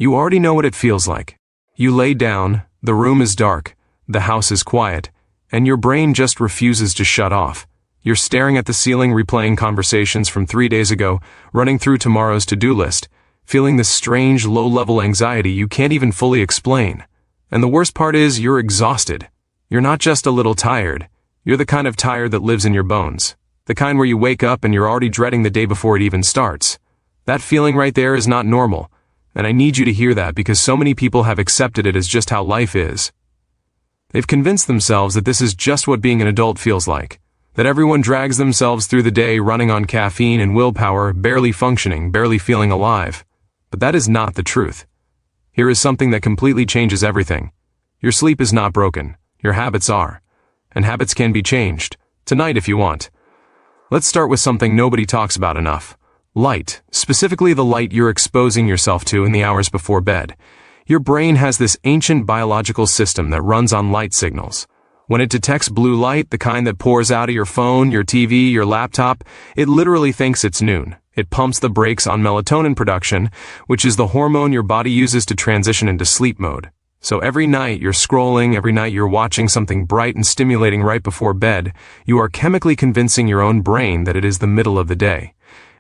You already know what it feels like. You lay down, the room is dark, the house is quiet, and your brain just refuses to shut off. You're staring at the ceiling, replaying conversations from 3 days ago, running through tomorrow's to-do list, feeling this strange low-level anxiety you can't even fully explain. And the worst part is you're exhausted. You're not just a little tired. You're the kind of tired that lives in your bones. The kind where you wake up and you're already dreading the day before it even starts. That feeling right there is not normal. And I need you to hear that because so many people have accepted it as just how life is. They've convinced themselves that this is just what being an adult feels like. That everyone drags themselves through the day running on caffeine and willpower, barely functioning, barely feeling alive. But that is not the truth. Here is something that completely changes everything. Your sleep is not broken. Your habits are. And habits can be changed. Tonight if you want. Let's start with something nobody talks about enough. Light. Specifically the light you're exposing yourself to in the hours before bed. Your brain has this ancient biological system that runs on light signals. When it detects blue light, the kind that pours out of your phone, your TV, your laptop, it literally thinks it's noon. It pumps the brakes on melatonin production, which is the hormone your body uses to transition into sleep mode. So every night you're scrolling, every night you're watching something bright and stimulating right before bed, you are chemically convincing your own brain that it is the middle of the day.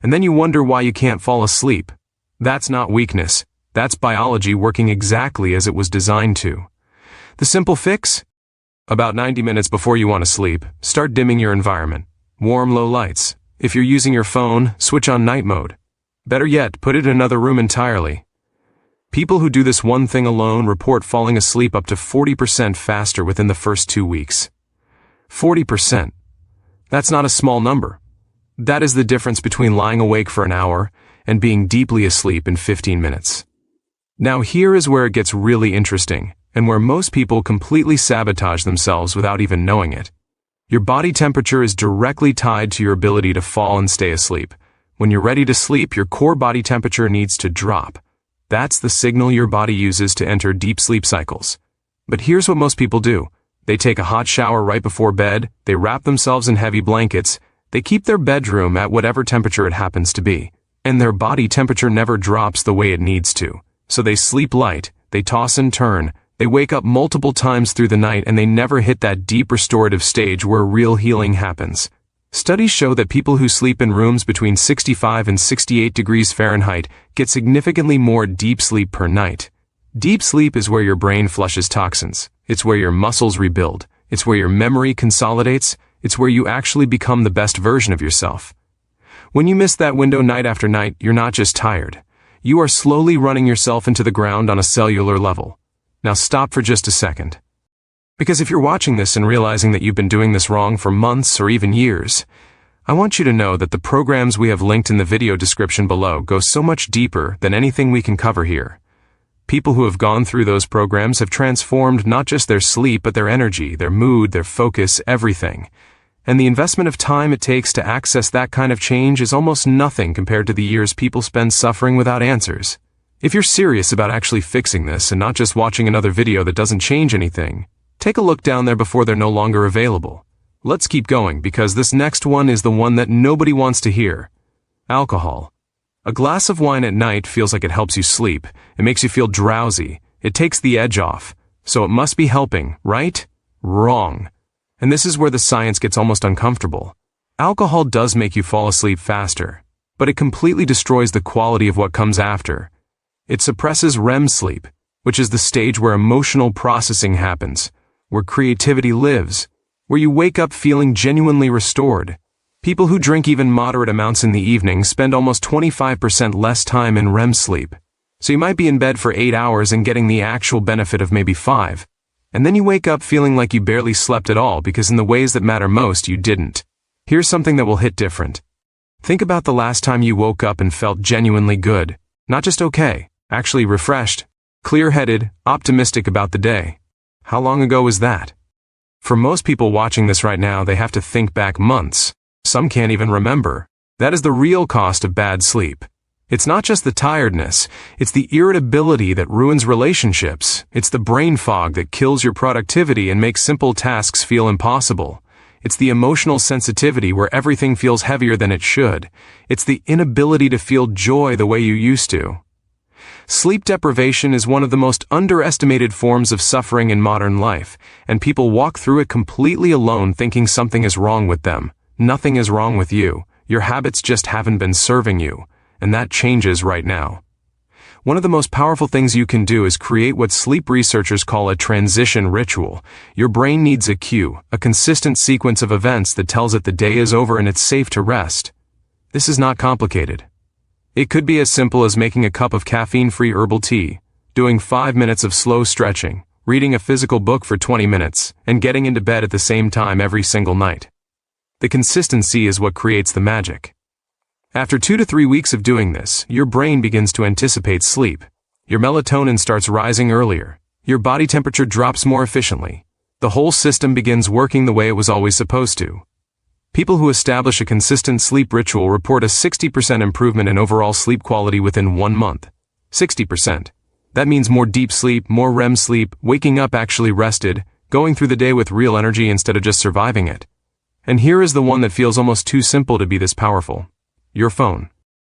And then you wonder why you can't fall asleep. That's not weakness. That's biology working exactly as it was designed to. The simple fix? About 90 minutes before you want to sleep, start dimming your environment. Warm low lights. If you're using your phone, switch on night mode. Better yet, put it in another room entirely. People who do this one thing alone report falling asleep up to 40% faster within the first 2 weeks. 40%. That's not a small number. That is the difference between lying awake for an hour and being deeply asleep in 15 minutes. Now here is where it gets really interesting, and where most people completely sabotage themselves without even knowing it. Your body temperature is directly tied to your ability to fall and stay asleep. When you're ready to sleep, your core body temperature needs to drop. That's the signal your body uses to enter deep sleep cycles. But here's what most people do. They take a hot shower right before bed, they wrap themselves in heavy blankets, they keep their bedroom at whatever temperature it happens to be, and their body temperature never drops the way it needs to. So they sleep light, they toss and turn, they wake up multiple times through the night, and they never hit that deep restorative stage where real healing happens. Studies show that people who sleep in rooms between 65 and 68 degrees Fahrenheit get significantly more deep sleep per night. Deep sleep is where your brain flushes toxins. It's where your muscles rebuild. It's where your memory consolidates. It's where you actually become the best version of yourself. When you miss that window night after night, you're not just tired. You are slowly running yourself into the ground on a cellular level. Now stop for just a second. Because if you're watching this and realizing that you've been doing this wrong for months or even years, I want you to know that the programs we have linked in the video description below go so much deeper than anything we can cover here. People who have gone through those programs have transformed not just their sleep, but their energy, their mood, their focus, everything. And the investment of time it takes to access that kind of change is almost nothing compared to the years people spend suffering without answers. If you're serious about actually fixing this and not just watching another video that doesn't change anything, take a look down there before they're no longer available. Let's keep going because this next one is the one that nobody wants to hear. Alcohol. A glass of wine at night feels like it helps you sleep. It makes you feel drowsy. It takes the edge off. So it must be helping, right? Wrong. And this is where the science gets almost uncomfortable. Alcohol does make you fall asleep faster, but it completely destroys the quality of what comes after. It suppresses REM sleep, which is the stage where emotional processing happens, where creativity lives, where you wake up feeling genuinely restored. People who drink even moderate amounts in the evening spend almost 25% less time in REM sleep. So you might be in bed for 8 hours and getting the actual benefit of maybe 5. And then you wake up feeling like you barely slept at all because in the ways that matter most, you didn't. Here's something that will hit different. Think about the last time you woke up and felt genuinely good. Not just okay, actually refreshed, clear-headed, optimistic about the day. How long ago was that? For most people watching this right now, they have to think back months. Some can't even remember. That is the real cost of bad sleep. It's not just the tiredness, it's the irritability that ruins relationships. It's the brain fog that kills your productivity and makes simple tasks feel impossible. It's the emotional sensitivity where everything feels heavier than it should. It's the inability to feel joy the way you used to. Sleep deprivation is one of the most underestimated forms of suffering in modern life, and people walk through it completely alone thinking something is wrong with them. Nothing is wrong with you. Your habits just haven't been serving you, and that changes right now. One of the most powerful things you can do is create what sleep researchers call a transition ritual. Your brain needs a cue, a consistent sequence of events that tells it the day is over and it's safe to rest. This is not complicated. It could be as simple as making a cup of caffeine-free herbal tea, doing 5 minutes of slow stretching, reading a physical book for 20 minutes, and getting into bed at the same time every single night. The consistency is what creates the magic. After 2 to 3 weeks of doing this, your brain begins to anticipate sleep. Your melatonin starts rising earlier. Your body temperature drops more efficiently. The whole system begins working the way it was always supposed to. People who establish a consistent sleep ritual report a 60% improvement in overall sleep quality within 1 month. 60%. That means more deep sleep, more REM sleep, waking up actually rested, going through the day with real energy instead of just surviving it. And here is the one that feels almost too simple to be this powerful. Your phone.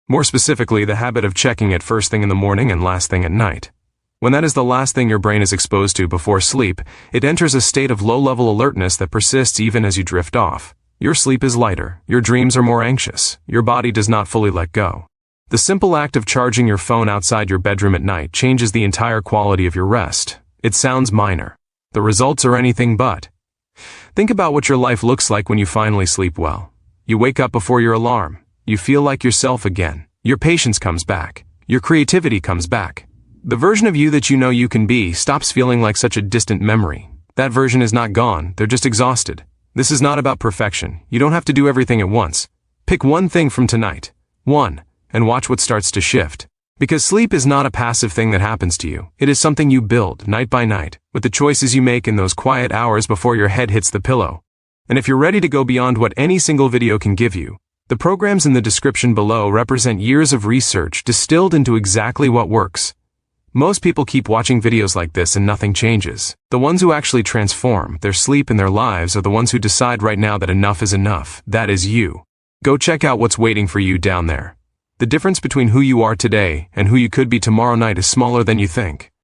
More specifically, the habit of checking it first thing in the morning and last thing at night. When that is the last thing your brain is exposed to before sleep, it enters a state of low-level alertness that persists even as you drift off. Your sleep is lighter, your dreams are more anxious, your body does not fully let go. The simple act of charging your phone outside your bedroom at night changes the entire quality of your rest. It sounds minor. The results are anything but. Think about what your life looks like when you finally sleep well. You wake up before your alarm. You feel like yourself again. Your patience comes back. Your creativity comes back. The version of you that you know you can be stops feeling like such a distant memory. That version is not gone, they're just exhausted. This is not about perfection. You don't have to do everything at once. Pick one thing from tonight. One, and watch what starts to shift. Because sleep is not a passive thing that happens to you. It is something you build, night by night, with the choices you make in those quiet hours before your head hits the pillow. And if you're ready to go beyond what any single video can give you, the programs in the description below represent years of research distilled into exactly what works. Most people keep watching videos like this and nothing changes. The ones who actually transform their sleep and their lives are the ones who decide right now that enough is enough. That is you. Go check out what's waiting for you down there. The difference between who you are today and who you could be tomorrow night is smaller than you think.